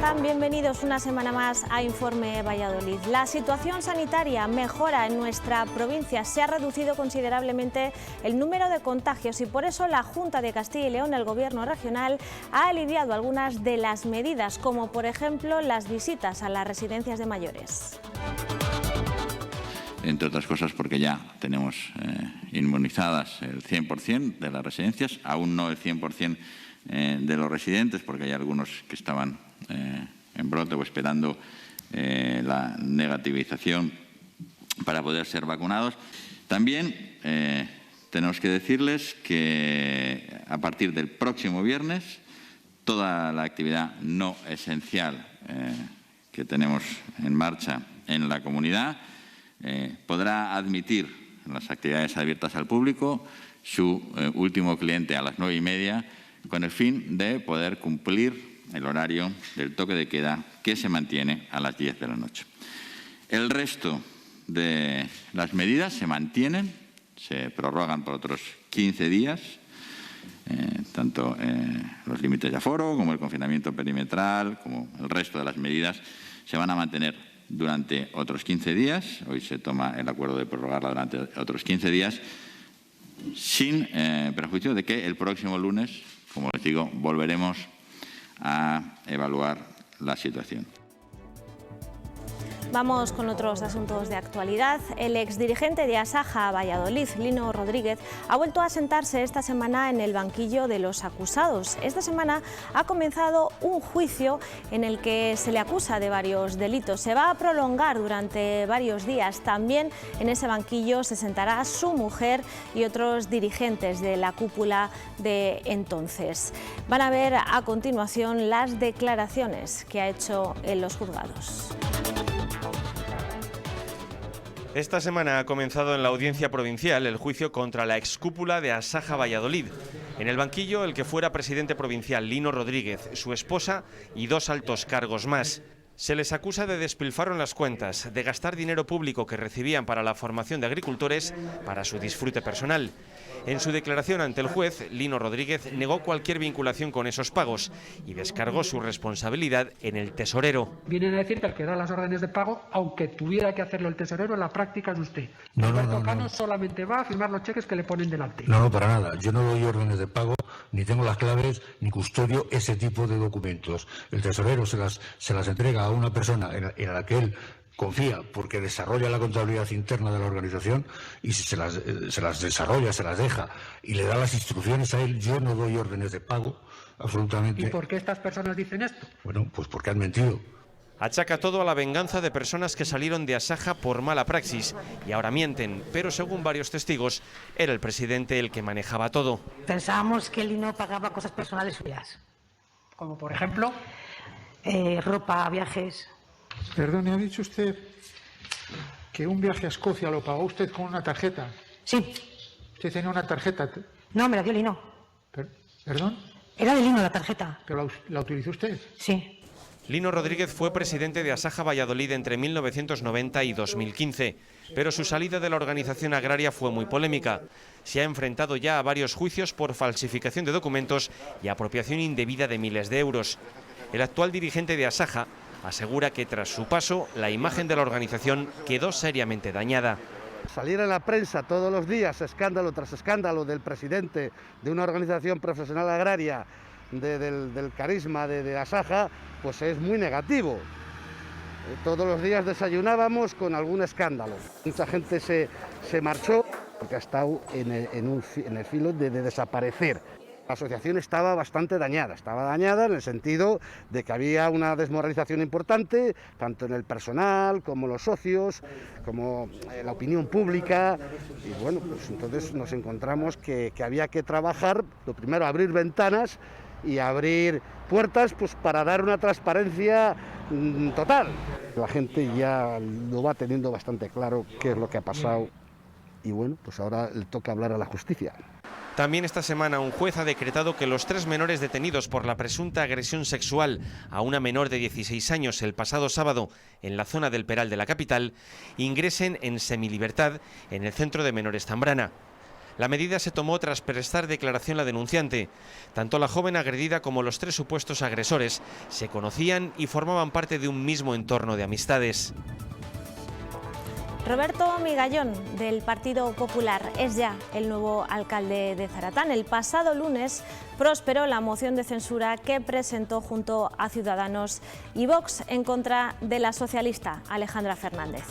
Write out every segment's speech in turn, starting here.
están? Bienvenidos una semana más a Informe Valladolid. La situación sanitaria mejora en nuestra provincia. Se ha reducido considerablemente el número de contagios y por eso la Junta de Castilla y León, el Gobierno regional, ha aliviado algunas de las medidas, como por ejemplo las visitas a las residencias de mayores. Entre otras cosas porque ya tenemos inmunizadas el 100% de las residencias, aún no el 100% de los residentes, porque hay algunos que estaban en brote o esperando la negativización para poder ser vacunados. También tenemos que decirles que a partir del próximo viernes toda la actividad no esencial que tenemos en marcha en la comunidad podrá admitir en las actividades abiertas al público su último cliente a las 9:30, con el fin de poder cumplir el horario del toque de queda que se mantiene a las 10 de la noche. El resto de las medidas se mantienen, se prorrogan por otros 15 días, tanto los límites de aforo como el confinamiento perimetral, como el resto de las medidas se van a mantener durante otros 15 días. Hoy se toma el acuerdo de prorrogarla durante otros 15 días, sin perjuicio de que el próximo lunes, como les digo, volveremos a evaluar la situación. Vamos con otros asuntos de actualidad. El exdirigente de Asaja Valladolid, Lino Rodríguez, ha vuelto a sentarse esta semana en el banquillo de los acusados. Esta semana ha comenzado un juicio en el que se le acusa de varios delitos. Se va a prolongar durante varios días. También en ese banquillo se sentará su mujer y otros dirigentes de la cúpula de entonces. Van a ver a continuación las declaraciones que ha hecho en los juzgados. Esta semana ha comenzado en la Audiencia Provincial el juicio contra la excúpula de Asaja Valladolid. En el banquillo, el que fuera presidente provincial, Lino Rodríguez, su esposa y 2 altos cargos más. Se les acusa de despilfarro en las cuentas, de gastar dinero público que recibían para la formación de agricultores para su disfrute personal. En su declaración ante el juez, Lino Rodríguez negó cualquier vinculación con esos pagos y descargó su responsabilidad en el tesorero. Vienen a decir que el que da las órdenes de pago, aunque tuviera que hacerlo el tesorero, en la práctica es usted. Alberto Cano solamente va a firmar los cheques que le ponen delante. No, para nada. Yo no doy órdenes de pago, ni tengo las claves, ni custodio ese tipo de documentos. El tesorero se las entrega a una persona en la que él confía, porque desarrolla la contabilidad interna de la organización, y si se las desarrolla, se las deja y le da las instrucciones a él. Yo no doy órdenes de pago, absolutamente. ¿Y por qué estas personas dicen esto? Bueno, pues porque han mentido. Achaca todo a la venganza de personas que salieron de Asaja por mala praxis y ahora mienten, pero según varios testigos, era el presidente el que manejaba todo. Pensábamos que Lino pagaba cosas personales suyas. Como por ejemplo, ropa, viajes. Perdone, ¿ha dicho usted que un viaje a Escocia lo pagó usted con una tarjeta? Sí. ¿Usted tenía una tarjeta? No, me la dio Lino. ¿Perdón? Era de Lino la tarjeta. ¿Pero la utilizó usted? Sí. Lino Rodríguez fue presidente de Asaja Valladolid entre 1990 y 2015, pero su salida de la organización agraria fue muy polémica. Se ha enfrentado ya a varios juicios por falsificación de documentos y apropiación indebida de miles de euros. El actual dirigente de Asaja asegura que tras su paso, la imagen de la organización quedó seriamente dañada. Salir en la prensa todos los días, escándalo tras escándalo, del presidente de una organización profesional agraria, del carisma de Asaja, pues es muy negativo. Todos los días desayunábamos con algún escándalo. Mucha gente se marchó porque ha estado en el filo de desaparecer. La asociación estaba bastante dañada, en el sentido de que había una desmoralización importante, tanto en el personal como los socios, como la opinión pública, y bueno, pues entonces nos encontramos que había que trabajar, lo primero, abrir ventanas y abrir puertas, pues para dar una transparencia total. La gente ya lo va teniendo bastante claro qué es lo que ha pasado y bueno, pues ahora le toca hablar a la justicia. También esta semana un juez ha decretado que los 3 menores detenidos por la presunta agresión sexual a una menor de 16 años el pasado sábado en la zona del Peral de la capital ingresen en semilibertad en el centro de menores Zambrana. La medida se tomó tras prestar declaración la denunciante. Tanto la joven agredida como los 3 supuestos agresores se conocían y formaban parte de un mismo entorno de amistades. Roberto Migallón, del Partido Popular, es ya el nuevo alcalde de Zaratán. El pasado lunes prosperó la moción de censura que presentó junto a Ciudadanos y Vox en contra de la socialista Alejandra Fernández.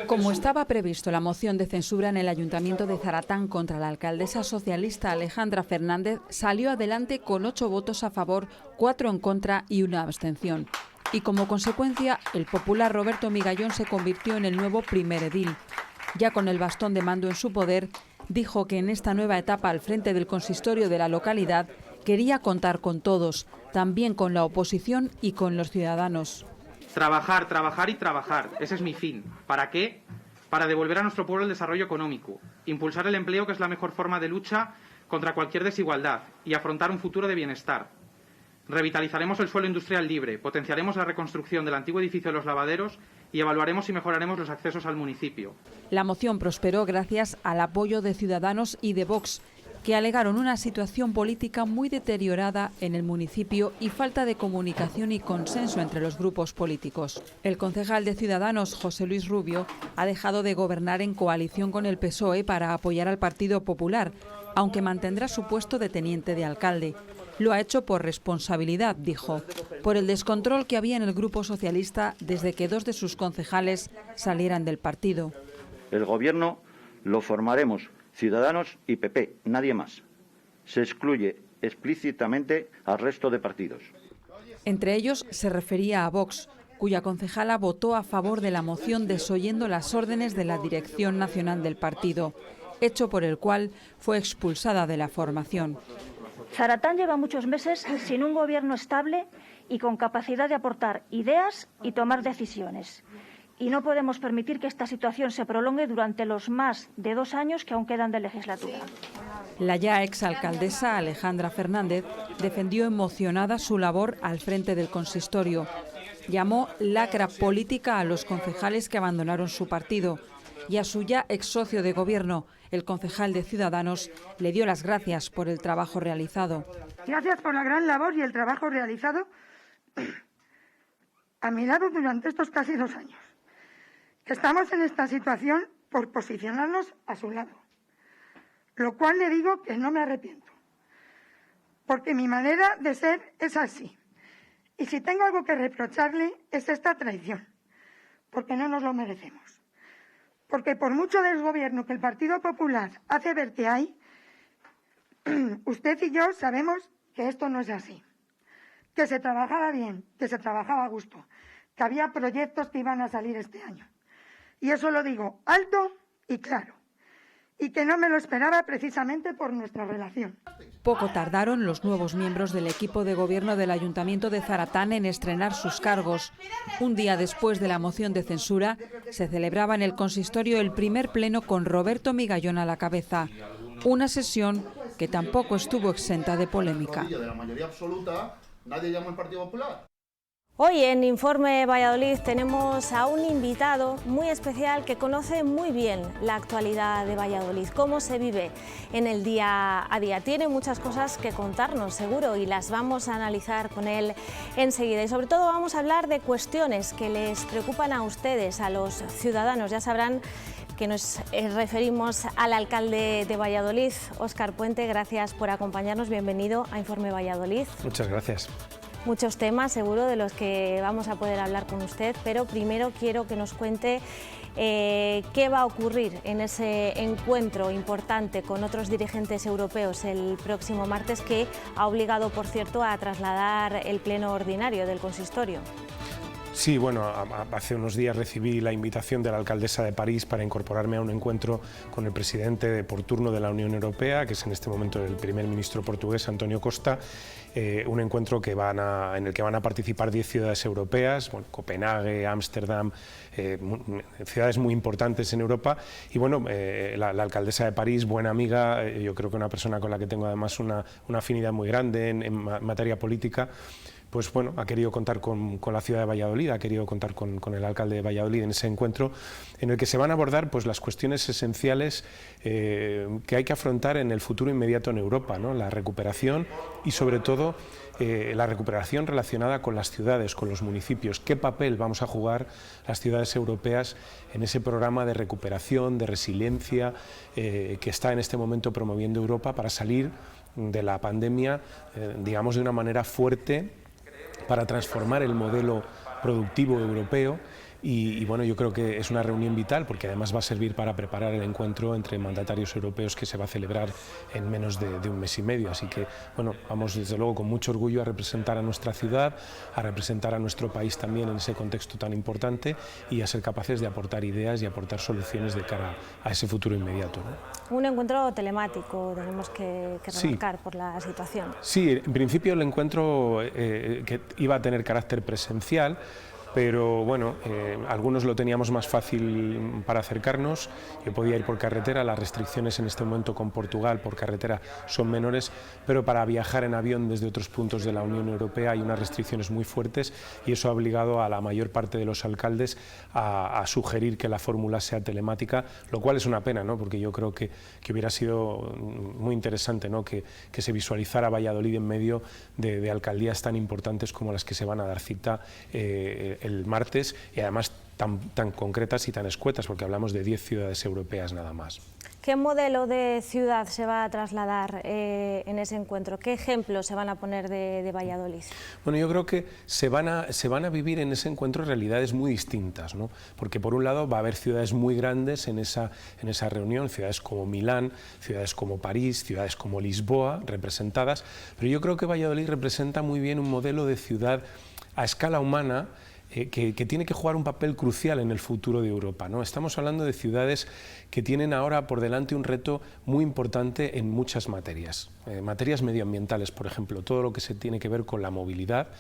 Como estaba previsto, la moción de censura en el Ayuntamiento de Zaratán contra la alcaldesa socialista Alejandra Fernández salió adelante con 8 votos a favor, 4 en contra y 1 abstención. Y como consecuencia, el popular Roberto Migallón se convirtió en el nuevo primer edil. Ya con el bastón de mando en su poder, dijo que en esta nueva etapa al frente del consistorio de la localidad quería contar con todos, también con la oposición y con los ciudadanos. Trabajar, trabajar y trabajar. Ese es mi fin. ¿Para qué? Para devolver a nuestro pueblo el desarrollo económico, impulsar el empleo, que es la mejor forma de lucha contra cualquier desigualdad, y afrontar un futuro de bienestar. Revitalizaremos el suelo industrial libre, potenciaremos la reconstrucción del antiguo edificio de los lavaderos y evaluaremos y mejoraremos los accesos al municipio. La moción prosperó gracias al apoyo de Ciudadanos y de Vox, que alegaron una situación política muy deteriorada en el municipio y falta de comunicación y consenso entre los grupos políticos. El concejal de Ciudadanos, José Luis Rubio, ha dejado de gobernar en coalición con el PSOE para apoyar al Partido Popular, aunque mantendrá su puesto de teniente de alcalde. Lo ha hecho por responsabilidad, dijo, por el descontrol que había en el Grupo Socialista desde que 2 de sus concejales salieran del partido. El gobierno lo formaremos Ciudadanos y PP, nadie más. Se excluye explícitamente al resto de partidos. Entre ellos se refería a Vox, cuya concejala votó a favor de la moción desoyendo las órdenes de la Dirección Nacional del partido, hecho por el cual fue expulsada de la formación. Zaratán lleva muchos meses sin un gobierno estable y con capacidad de aportar ideas y tomar decisiones. Y no podemos permitir que esta situación se prolongue durante los más de 2 años que aún quedan de legislatura. La ya exalcaldesa Alejandra Fernández defendió emocionada su labor al frente del consistorio. Llamó lacra política a los concejales que abandonaron su partido y a su ya ex socio de gobierno, el concejal de Ciudadanos, le dio las gracias por el trabajo realizado. Gracias por la gran labor y el trabajo realizado a mi lado durante estos casi 2 años. Estamos en esta situación por posicionarnos a su lado, lo cual le digo que no me arrepiento, porque mi manera de ser es así. Y si tengo algo que reprocharle es esta traición, porque no nos lo merecemos. Porque por mucho desgobierno que el Partido Popular hace ver que hay, usted y yo sabemos que esto no es así. Que se trabajaba bien, que se trabajaba a gusto, que había proyectos que iban a salir este año. Y eso lo digo alto y claro. Y que no me lo esperaba precisamente por nuestra relación. Poco tardaron los nuevos miembros del equipo de gobierno del Ayuntamiento de Zaratán en estrenar sus cargos. Un día después de la moción de censura, se celebraba en el consistorio el primer pleno con Roberto Migallón a la cabeza. Una sesión que tampoco estuvo exenta de polémica. Hoy en Informe Valladolid tenemos a un invitado muy especial que conoce muy bien la actualidad de Valladolid, cómo se vive en el día a día. Tiene muchas cosas que contarnos, seguro, y las vamos a analizar con él enseguida. Y sobre todo vamos a hablar de cuestiones que les preocupan a ustedes, a los ciudadanos. Ya sabrán que nos referimos al alcalde de Valladolid, Óscar Puente. Gracias por acompañarnos. Bienvenido a Informe Valladolid. Muchas gracias. Muchos temas seguro de los que vamos a poder hablar con usted, pero primero quiero que nos cuente qué va a ocurrir en ese encuentro importante con otros dirigentes europeos el próximo martes, que ha obligado, por cierto, a trasladar el pleno ordinario del consistorio. Sí, bueno, hace unos días recibí la invitación de la alcaldesa de París para incorporarme a un encuentro con el presidente por turno de la Unión Europea, que es en este momento el primer ministro portugués, António Costa. Un encuentro en el que van a participar 10 ciudades europeas, bueno, Copenhague, Ámsterdam, ciudades muy importantes en Europa. Y bueno, la alcaldesa de París, buena amiga, yo creo que una persona con la que tengo además una afinidad muy grande en materia política, pues bueno, ha querido contar con la ciudad de Valladolid, ha querido contar con el alcalde de Valladolid en ese encuentro, en el que se van a abordar pues las cuestiones esenciales que hay que afrontar en el futuro inmediato en Europa, ¿no? La recuperación y sobre todo la recuperación relacionada con las ciudades, con los municipios. ¿Qué papel vamos a jugar las ciudades europeas en ese programa de recuperación, de resiliencia que está en este momento promoviendo Europa para salir de la pandemia, digamos, de una manera fuerte, para transformar el modelo productivo europeo? Y bueno, yo creo que es una reunión vital porque además va a servir para preparar el encuentro entre mandatarios europeos que se va a celebrar en menos de un mes y medio. Así que bueno, vamos desde luego con mucho orgullo a representar a nuestra ciudad, a representar a nuestro país también en ese contexto tan importante y a ser capaces de aportar ideas y aportar soluciones de cara a ese futuro inmediato, ¿no? Un encuentro telemático, tenemos que remarcar, sí, por la situación. Sí, en principio el encuentro que iba a tener carácter presencial, pero bueno, algunos lo teníamos más fácil para acercarnos. Yo podía ir por carretera, las restricciones en este momento con Portugal por carretera son menores, pero para viajar en avión desde otros puntos de la Unión Europea hay unas restricciones muy fuertes y eso ha obligado a la mayor parte de los alcaldes a sugerir que la fórmula sea telemática, lo cual es una pena, ¿no? Porque yo creo que hubiera sido muy interesante, ¿no? que se visualizara Valladolid en medio de alcaldías tan importantes como las que se van a dar cita el martes, y además tan concretas y tan escuetas, porque hablamos de 10 ciudades europeas nada más. ¿Qué modelo de ciudad se va a trasladar en ese encuentro? ¿Qué ejemplos se van a poner de Valladolid? Bueno, yo creo que se van a vivir en ese encuentro realidades muy distintas, ¿no? Porque por un lado va a haber ciudades muy grandes en esa reunión, ciudades como Milán, ciudades como París, ciudades como Lisboa representadas, pero yo creo que Valladolid representa muy bien un modelo de ciudad a escala humana que tiene que jugar un papel crucial en el futuro de Europa, ¿no? Estamos hablando de ciudades que tienen ahora por delante un reto muy importante en muchas materias, materias medioambientales, por ejemplo, todo lo que se tiene que ver con la movilidad,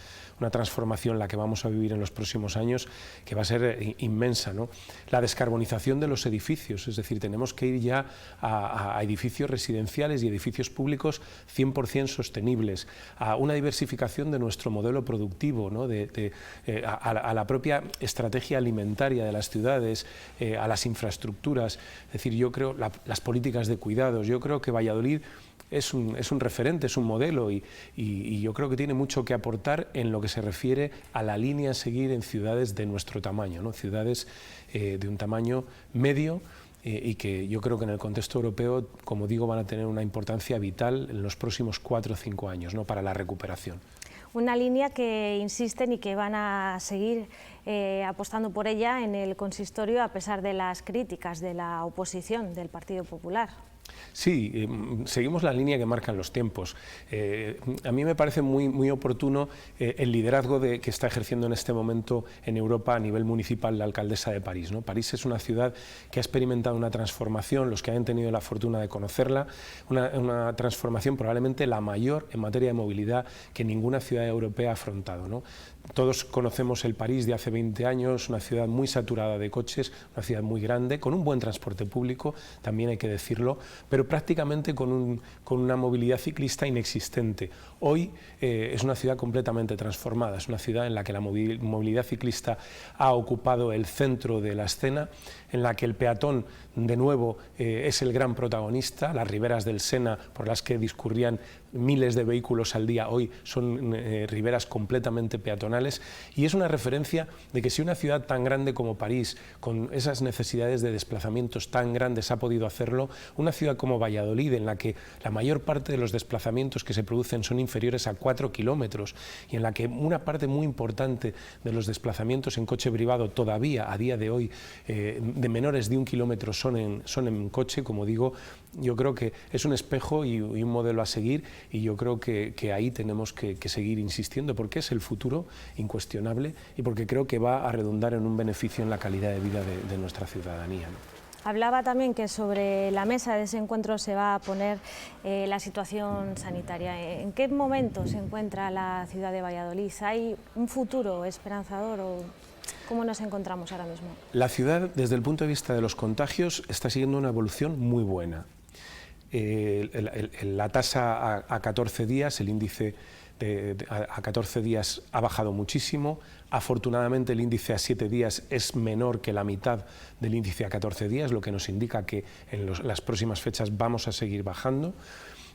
una transformación la que vamos a vivir en los próximos años que va a ser inmensa, ¿no? La descarbonización de los edificios, es decir, tenemos que ir ya a edificios residenciales y edificios públicos 100% sostenibles, a una diversificación de nuestro modelo productivo, ¿no? A la propia estrategia alimentaria de las ciudades, a las infraestructuras, es decir, yo creo las políticas de cuidados. Yo creo que Valladolid es un referente, es un modelo y yo creo que tiene mucho que aportar en lo que se refiere a la línea a seguir en ciudades de nuestro tamaño, ¿no? Ciudades de un tamaño medio y que yo creo que en el contexto europeo, como digo, van a tener una importancia vital en los próximos 4 o 5 años, ¿no? Para la recuperación. Una línea que insisten y que van a seguir apostando por ella en el consistorio a pesar de las críticas de la oposición del Partido Popular. Sí, seguimos la línea que marcan los tiempos. A mí me parece muy oportuno el liderazgo que está ejerciendo en este momento en Europa a nivel municipal la alcaldesa de París, ¿no? París es una ciudad que ha experimentado una transformación, los que han tenido la fortuna de conocerla, una transformación probablemente la mayor en materia de movilidad que ninguna ciudad europea ha afrontado, ¿no? Todos conocemos el París de hace 20 años, una ciudad muy saturada de coches, una ciudad muy grande, con un buen transporte público, también hay que decirlo, pero prácticamente con una movilidad ciclista inexistente. Hoy es una ciudad completamente transformada, es una ciudad en la que la movilidad ciclista ha ocupado el centro de la escena, en la que el peatón de nuevo es el gran protagonista, las riberas del Sena por las que discurrían miles de vehículos al día, hoy son riberas completamente peatonales y es una referencia de que si una ciudad tan grande como París, con esas necesidades de desplazamientos tan grandes ha podido hacerlo, una ciudad como Valladolid, en la que la mayor parte de los desplazamientos que se producen son inferiores a 4 kilómetros y en la que una parte muy importante de los desplazamientos en coche privado todavía a día de hoy de menores de 1 kilómetro son en coche, como digo, yo creo que es un espejo y un modelo a seguir y yo creo que ahí tenemos que seguir insistiendo porque es el futuro incuestionable y porque creo que va a redundar en un beneficio en la calidad de vida de nuestra ciudadanía, ¿no? Hablaba también que sobre la mesa de ese encuentro se va a poner la situación sanitaria. ¿En qué momento se encuentra la ciudad de Valladolid? ¿Hay un futuro esperanzador o cómo nos encontramos ahora mismo? La ciudad, desde el punto de vista de los contagios, está siguiendo una evolución muy buena. La tasa a 14 días, el índice a 14 días ha bajado muchísimo. Afortunadamente el índice a 7 días es menor que la mitad del índice a 14 días, lo que nos indica que en las próximas fechas vamos a seguir bajando.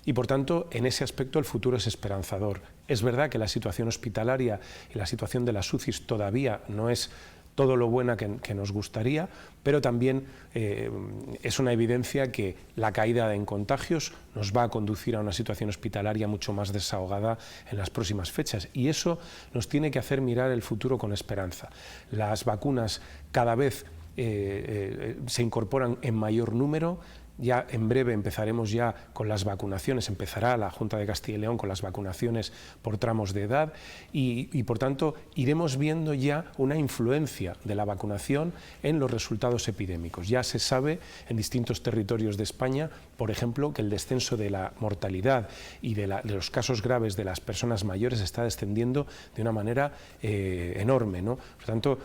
Y por tanto, en ese aspecto el futuro es esperanzador. Es verdad que la situación hospitalaria y la situación de las UCIs todavía no es todo lo buena que nos gustaría, pero también es una evidencia que la caída en contagios nos va a conducir a una situación hospitalaria mucho más desahogada en las próximas fechas, y eso nos tiene que hacer mirar el futuro con esperanza. Las vacunas cada vez se incorporan en mayor número. Ya en breve empezaremos ya con las vacunaciones, empezará la Junta de Castilla y León con las vacunaciones por tramos de edad y por tanto iremos viendo ya una influencia de la vacunación en los resultados epidémicos. Ya se sabe en distintos territorios de España, por ejemplo, que el descenso de la mortalidad y de los casos graves de las personas mayores está descendiendo de una manera enorme, ¿no? Por tanto,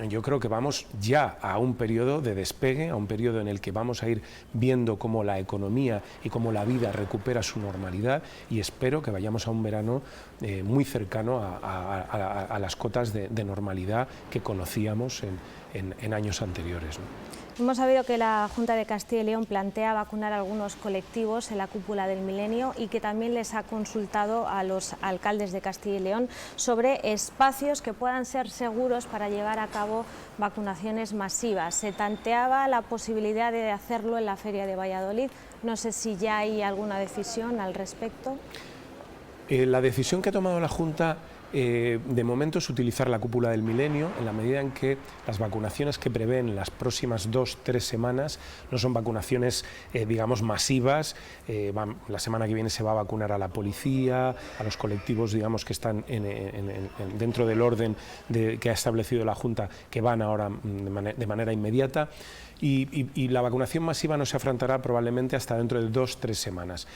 yo creo que vamos ya a un periodo de despegue, a un periodo en el que vamos a ir viendo cómo la economía y cómo la vida recupera su normalidad, y espero que vayamos a un verano muy cercano a las cotas de normalidad que conocíamos en años anteriores, ¿no? Hemos sabido que la Junta de Castilla y León plantea vacunar a algunos colectivos en la cúpula del Milenio y que también les ha consultado a los alcaldes de Castilla y León sobre espacios que puedan ser seguros para llevar a cabo vacunaciones masivas. Se tanteaba la posibilidad de hacerlo en la Feria de Valladolid. No sé si ya hay alguna decisión al respecto. La decisión que ha tomado la Junta de momento es utilizar la cúpula del Milenio, en la medida en que las vacunaciones que prevén las próximas 2-3 semanas no son vacunaciones, digamos, masivas. La semana que viene se va a vacunar a la policía, a los colectivos, digamos, que están dentro del orden que ha establecido la Junta, que van ahora de manera inmediata. Y la vacunación masiva no se afrontará probablemente hasta dentro de 2-3 semanas.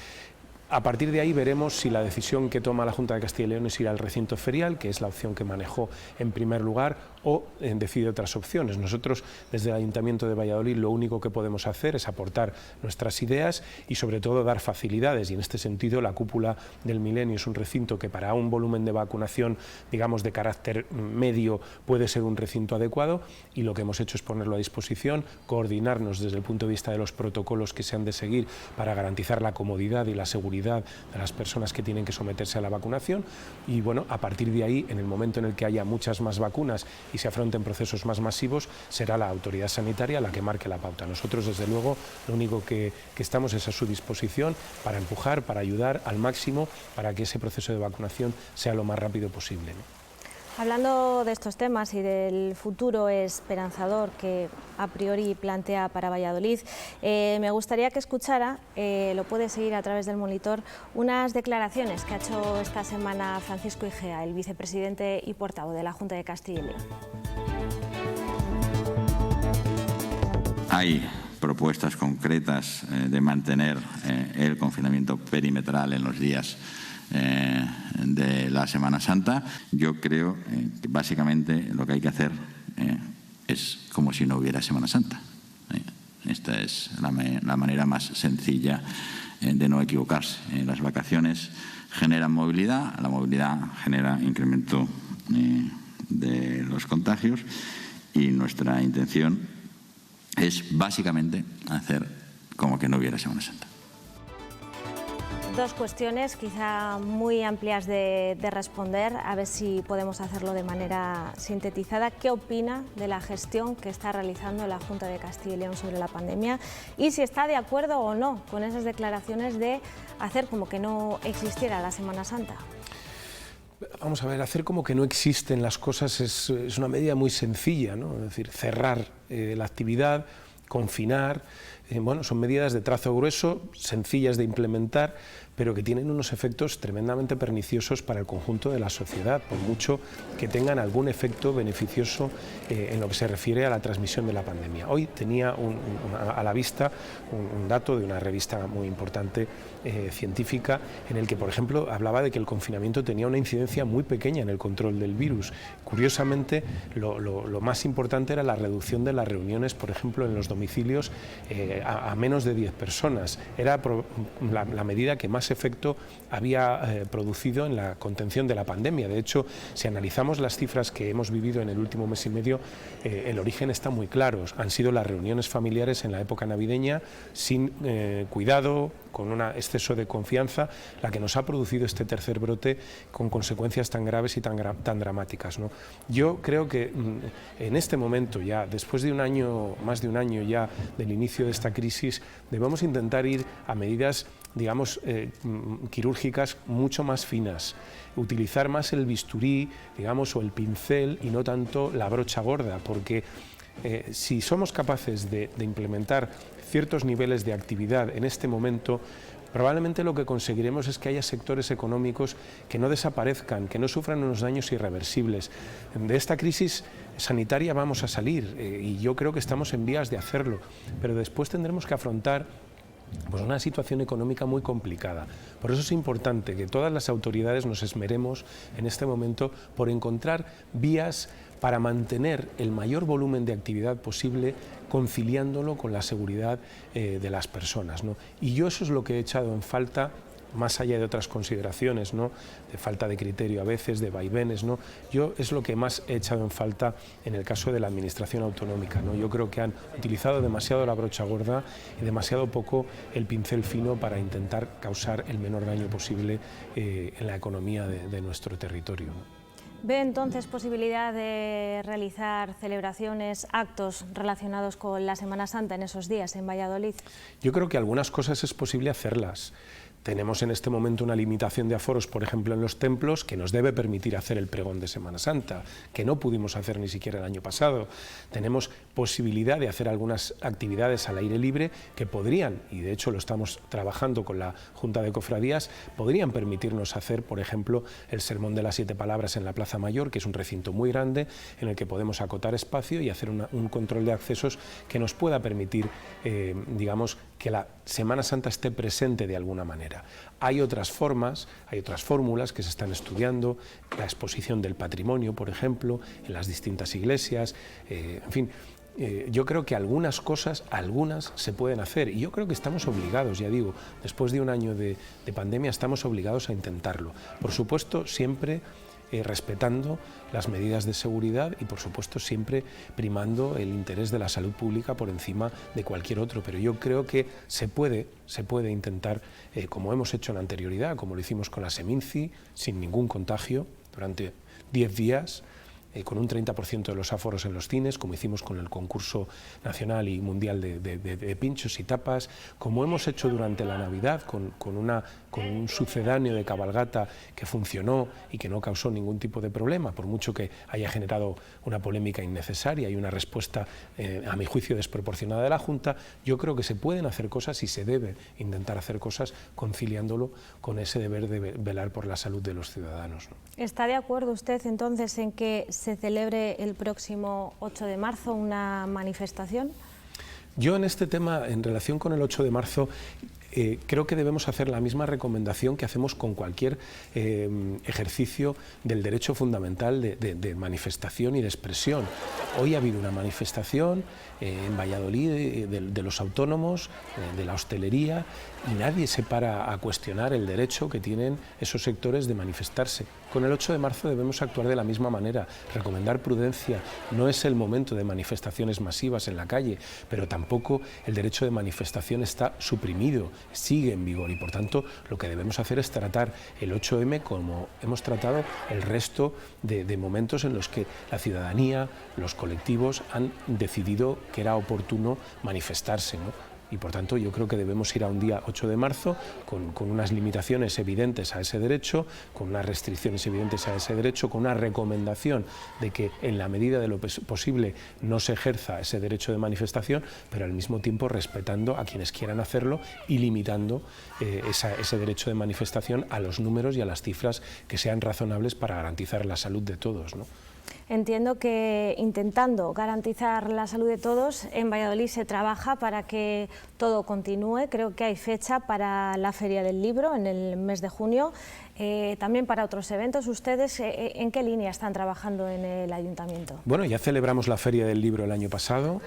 A partir de ahí veremos si la decisión que toma la Junta de Castilla y León es ir al recinto ferial, que es la opción que manejó en primer lugar, o decide otras opciones. Nosotros, desde el Ayuntamiento de Valladolid, lo único que podemos hacer es aportar nuestras ideas y, sobre todo, dar facilidades. Y en este sentido, la cúpula del Milenio es un recinto que, para un volumen de vacunación, digamos, de carácter medio, puede ser un recinto adecuado, y lo que hemos hecho es ponerlo a disposición, coordinarnos desde el punto de vista de los protocolos que se han de seguir para garantizar la comodidad y la seguridad de las personas que tienen que someterse a la vacunación. Y bueno, a partir de ahí, en el momento en el que haya muchas más vacunas y se afronten procesos más masivos, será la autoridad sanitaria la que marque la pauta. Nosotros, desde luego, lo único que estamos es a su disposición para empujar, para ayudar al máximo para que ese proceso de vacunación sea lo más rápido posible, ¿no? Hablando de estos temas y del futuro esperanzador que a priori plantea para Valladolid, me gustaría que escuchara, lo puede seguir a través del monitor, unas declaraciones que ha hecho esta semana Francisco Igea, el vicepresidente y portavoz de la Junta de Castilla y León. Hay propuestas concretas de mantener el confinamiento perimetral en los días de la Semana Santa. Yo creo que básicamente lo que hay que hacer es como si no hubiera Semana Santa. Esta es la manera más sencilla de no equivocarse. Las vacaciones generan movilidad, la movilidad genera incremento de los contagios, y nuestra intención es básicamente hacer como que no hubiera Semana Santa. Dos cuestiones quizá muy amplias de responder, a ver si podemos hacerlo de manera sintetizada. ¿Qué opina de la gestión que está realizando la Junta de Castilla y León sobre la pandemia? Y si está de acuerdo o no con esas declaraciones de hacer como que no existiera la Semana Santa. Vamos a ver, hacer como que no existen las cosas es una medida muy sencilla, ¿no? Es decir, cerrar la actividad, confinar. Bueno, son medidas de trazo grueso, sencillas de implementar, pero que tienen unos efectos tremendamente perniciosos para el conjunto de la sociedad, por mucho que tengan algún efecto beneficioso en lo que se refiere a la transmisión de la pandemia. Hoy tenía a la vista un dato de una revista muy importante científica, en el que, por ejemplo, hablaba de que el confinamiento tenía una incidencia muy pequeña en el control del virus. Curiosamente, lo más importante era la reducción de las reuniones, por ejemplo, en los domicilios domicilios a menos de 10 personas. Era la medida que más efecto había producido en la contención de la pandemia. De hecho, si analizamos las cifras que hemos vivido en el último mes y medio, el origen está muy claro. Han sido las reuniones familiares en la época navideña sin cuidado, con un exceso de confianza, la que nos ha producido este tercer brote con consecuencias tan graves y tan dramáticas, ¿no? Yo creo que en este momento ya, después de más de un año ya del inicio de esta crisis, debemos intentar ir a medidas, digamos, quirúrgicas mucho más finas, utilizar más el bisturí, digamos, o el pincel y no tanto la brocha gorda, porque si somos capaces de implementar ciertos niveles de actividad en este momento, probablemente lo que conseguiremos es que haya sectores económicos que no desaparezcan, que no sufran unos daños irreversibles. De esta crisis sanitaria vamos a salir y yo creo que estamos en vías de hacerlo, pero después tendremos que afrontar pues una situación económica muy complicada. Por eso es importante que todas las autoridades nos esmeremos en este momento por encontrar vías para mantener el mayor volumen de actividad posible, conciliándolo con la seguridad de las personas, ¿no? Y yo eso es lo que he echado en falta, más allá de otras consideraciones, ¿no?, de falta de criterio a veces, de vaivenes, ¿no? Yo es lo que más he echado en falta en el caso de la administración autonómica, ¿no? Yo creo que han utilizado demasiado la brocha gorda y demasiado poco el pincel fino para intentar causar el menor daño posible en la economía de nuestro territorio, ¿no? ¿Ve entonces posibilidad de realizar celebraciones, actos relacionados con la Semana Santa en esos días en Valladolid? Yo creo que algunas cosas es posible hacerlas. Tenemos en este momento una limitación de aforos, por ejemplo, en los templos, que nos debe permitir hacer el pregón de Semana Santa, que no pudimos hacer ni siquiera el año pasado. Tenemos posibilidad de hacer algunas actividades al aire libre que podrían, y de hecho lo estamos trabajando con la Junta de Cofradías, podrían permitirnos hacer, por ejemplo, el Sermón de las 7 Palabras en la Plaza Mayor, que es un recinto muy grande en el que podemos acotar espacio y hacer un control de accesos que nos pueda permitir, digamos, que la Semana Santa esté presente de alguna manera. Hay otras formas, hay otras fórmulas que se están estudiando, la exposición del patrimonio, por ejemplo, en las distintas iglesias, en fin. Yo creo que algunas cosas, algunas se pueden hacer y yo creo que estamos obligados, ya digo, después de un año de pandemia estamos obligados a intentarlo. Por supuesto, siempre respetando las medidas de seguridad y, por supuesto, siempre primando el interés de la salud pública por encima de cualquier otro. Pero yo creo que se puede intentar, como hemos hecho en anterioridad, como lo hicimos con la Seminci, sin ningún contagio, durante 10 días, con un 30% de los aforos en los cines, como hicimos con el concurso nacional y mundial de pinchos y tapas, como hemos hecho durante la Navidad con un sucedáneo de cabalgata que funcionó y que no causó ningún tipo de problema, por mucho que haya generado una polémica innecesaria y una respuesta, a mi juicio, desproporcionada de la Junta. Yo creo que se pueden hacer cosas y se debe intentar hacer cosas conciliándolo con ese deber de velar por la salud de los ciudadanos, ¿no? ¿Está de acuerdo usted entonces en que se celebre el próximo 8 de marzo una manifestación? Yo en este tema, en relación con el 8 de marzo, creo que debemos hacer la misma recomendación que hacemos con cualquier ejercicio del derecho fundamental de manifestación y de expresión. Hoy ha habido una manifestación en Valladolid de los autónomos, de la hostelería, y nadie se para a cuestionar el derecho que tienen esos sectores de manifestarse. Con el 8 de marzo debemos actuar de la misma manera, recomendar prudencia. No es el momento de manifestaciones masivas en la calle, pero tampoco el derecho de manifestación está suprimido, sigue en vigor, y por tanto lo que debemos hacer es tratar el 8M como hemos tratado el resto de momentos en los que la ciudadanía, los colectivos han decidido que era oportuno manifestarse, ¿no? Y por tanto yo creo que debemos ir a un día 8 de marzo con unas limitaciones evidentes a ese derecho, con unas restricciones evidentes a ese derecho, con una recomendación de que en la medida de lo posible no se ejerza ese derecho de manifestación, pero al mismo tiempo respetando a quienes quieran hacerlo y limitando ese derecho de manifestación a los números y a las cifras que sean razonables para garantizar la salud de todos, ¿no? Entiendo que intentando garantizar la salud de todos, en Valladolid se trabaja para que todo continúe. Creo que hay fecha para la Feria del Libro en el mes de junio, también para otros eventos. ¿Ustedes en qué línea están trabajando en el Ayuntamiento? Bueno, ya celebramos la Feria del Libro el año pasado.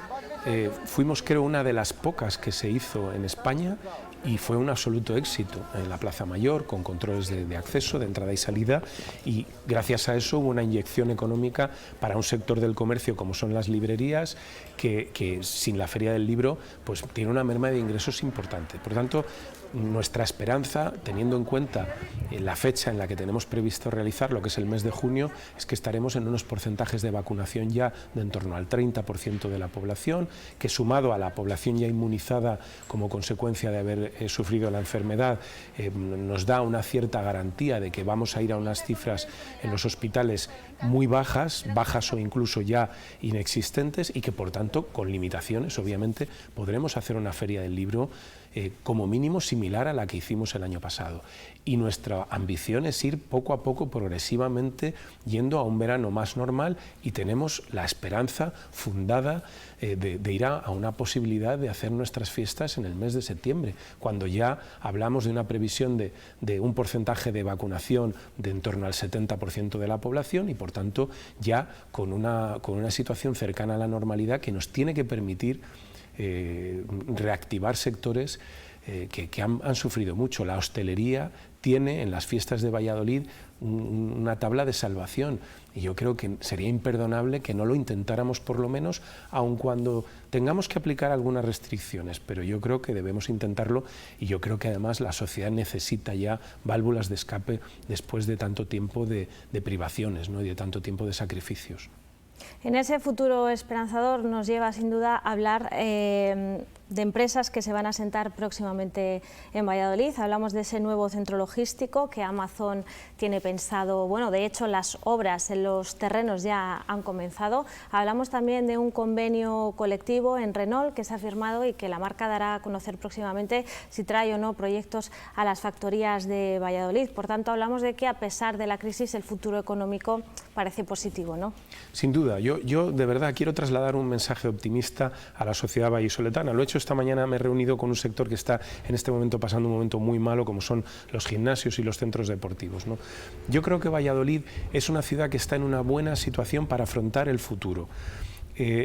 Fuimos, creo, una de las pocas que se hizo en España y fue un absoluto éxito en la Plaza Mayor, con controles de acceso, de entrada y salida, y gracias a eso hubo una inyección económica para un sector del comercio como son las librerías, que sin la Feria del Libro pues tiene una merma de ingresos importante. Por tanto, nuestra esperanza, teniendo en cuenta la fecha en la que tenemos previsto realizar, lo que es el mes de junio, es que estaremos en unos porcentajes de vacunación ya de en torno al 30% de la población, que sumado a la población ya inmunizada como consecuencia de haber sufrido la enfermedad, nos da una cierta garantía de que vamos a ir a unas cifras en los hospitales muy bajas o incluso ya inexistentes, y que por tanto, con limitaciones, obviamente, podremos hacer una Feria del Libro como mínimo similar a la que hicimos el año pasado. Y nuestra ambición es ir poco a poco, progresivamente, yendo a un verano más normal, y tenemos la esperanza fundada de ir a una posibilidad de hacer nuestras fiestas en el mes de septiembre, cuando ya hablamos de una previsión de un porcentaje de vacunación de en torno al 70% de la población, y por tanto ya con una situación cercana a la normalidad que nos tiene que permitir reactivar sectores que han sufrido mucho. La hostelería tiene en las fiestas de Valladolid una tabla de salvación, y yo creo que sería imperdonable que no lo intentáramos, por lo menos, aun cuando tengamos que aplicar algunas restricciones, pero yo creo que debemos intentarlo, y yo creo que además la sociedad necesita ya válvulas de escape después de tanto tiempo de privaciones, ¿no?, y de tanto tiempo de sacrificios. En ese futuro esperanzador nos lleva sin duda a hablar de empresas que se van a asentar próximamente en Valladolid. Hablamos de ese nuevo centro logístico que Amazon tiene pensado. Bueno, de hecho las obras en los terrenos ya han comenzado. Hablamos también de un convenio colectivo en Renault que se ha firmado y que la marca dará a conocer próximamente si trae o no proyectos a las factorías de Valladolid. Por tanto, hablamos de que a pesar de la crisis el futuro económico parece positivo, ¿no? Sin duda, yo de verdad quiero trasladar un mensaje optimista a la sociedad vallisoletana. Lo he hecho esta mañana, me he reunido con un sector que está en este momento pasando un momento muy malo, como son los gimnasios y los centros deportivos, ¿no? Yo creo que Valladolid es una ciudad que está en una buena situación para afrontar el futuro.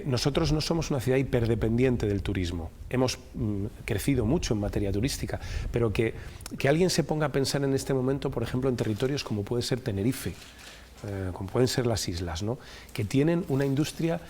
Nosotros no somos una ciudad hiperdependiente del turismo, hemos crecido mucho en materia turística, pero que alguien se ponga a pensar en este momento, por ejemplo, en territorios como puede ser Tenerife, como pueden ser las islas, ¿no?, que tienen una industria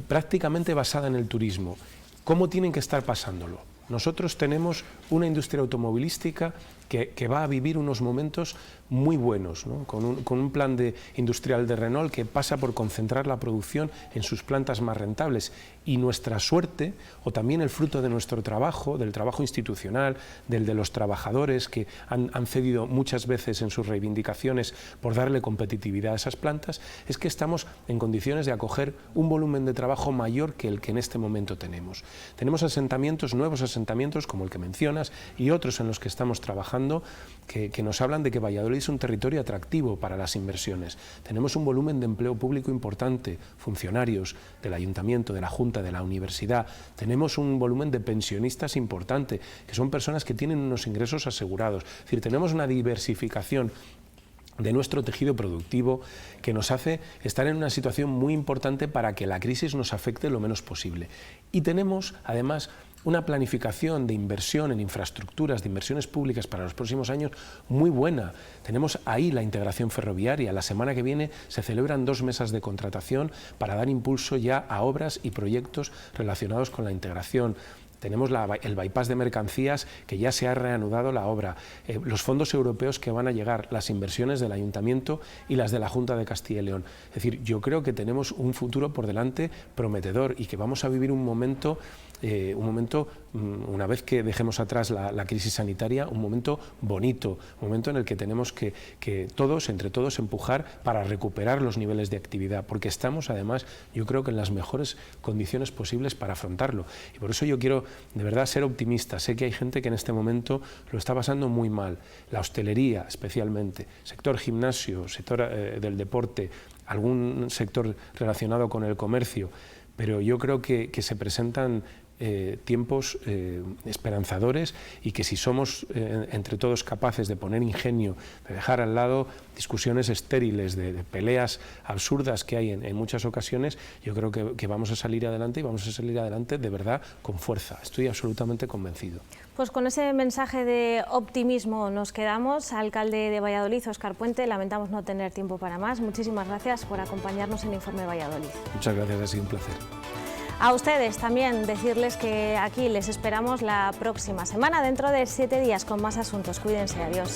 prácticamente basada en el turismo. ¿Cómo tienen que estar pasándolo? Nosotros tenemos una industria automovilística que va a vivir unos momentos muy buenos, ¿no?, con un plan industrial de Renault que pasa por concentrar la producción en sus plantas más rentables, y nuestra suerte, o también el fruto de nuestro trabajo, del trabajo institucional, del de los trabajadores que han cedido muchas veces en sus reivindicaciones por darle competitividad a esas plantas, es que estamos en condiciones de acoger un volumen de trabajo mayor que el que en este momento tenemos. Tenemos asentamientos, nuevos asentamientos como el que mencionas, y otros en los que estamos trabajando, que nos hablan de que Valladolid es un territorio atractivo para las inversiones. Tenemos un volumen de empleo público importante, funcionarios del Ayuntamiento, de la Junta, de la Universidad. Tenemos un volumen de pensionistas importante, que son personas que tienen unos ingresos asegurados. Es decir, tenemos una diversificación de nuestro tejido productivo que nos hace estar en una situación muy importante para que la crisis nos afecte lo menos posible. Y tenemos, además, una planificación de inversión en infraestructuras, de inversiones públicas para los próximos años muy buena. Tenemos ahí la integración ferroviaria. La semana que viene se celebran 2 mesas de contratación para dar impulso ya a obras y proyectos relacionados con la integración. Tenemos el bypass de mercancías, que ya se ha reanudado la obra, los fondos europeos que van a llegar, las inversiones del Ayuntamiento y las de la Junta de Castilla y León. Es decir, yo creo que tenemos un futuro por delante prometedor, y que vamos a vivir un momento, una vez que dejemos atrás la crisis sanitaria, un momento bonito, un momento en el que tenemos que todos, entre todos, empujar para recuperar los niveles de actividad, porque estamos, además, yo creo que en las mejores condiciones posibles para afrontarlo. Y por eso yo quiero, de verdad, ser optimista. Sé que hay gente que en este momento lo está pasando muy mal, la hostelería especialmente, sector gimnasio, sector del deporte, algún sector relacionado con el comercio, pero yo creo que se presentan tiempos esperanzadores y que si somos entre todos capaces de poner ingenio, de dejar al lado discusiones estériles, de peleas absurdas que hay en muchas ocasiones, yo creo que vamos a salir adelante y vamos a salir adelante de verdad con fuerza. Estoy absolutamente convencido. Pues con ese mensaje de optimismo nos quedamos. Alcalde de Valladolid, Óscar Puente, lamentamos no tener tiempo para más. Muchísimas gracias por acompañarnos en Informe Valladolid. Muchas gracias, ha sido un placer. A ustedes también decirles que aquí les esperamos la próxima semana, dentro de 7 días, con más asuntos. Cuídense, adiós.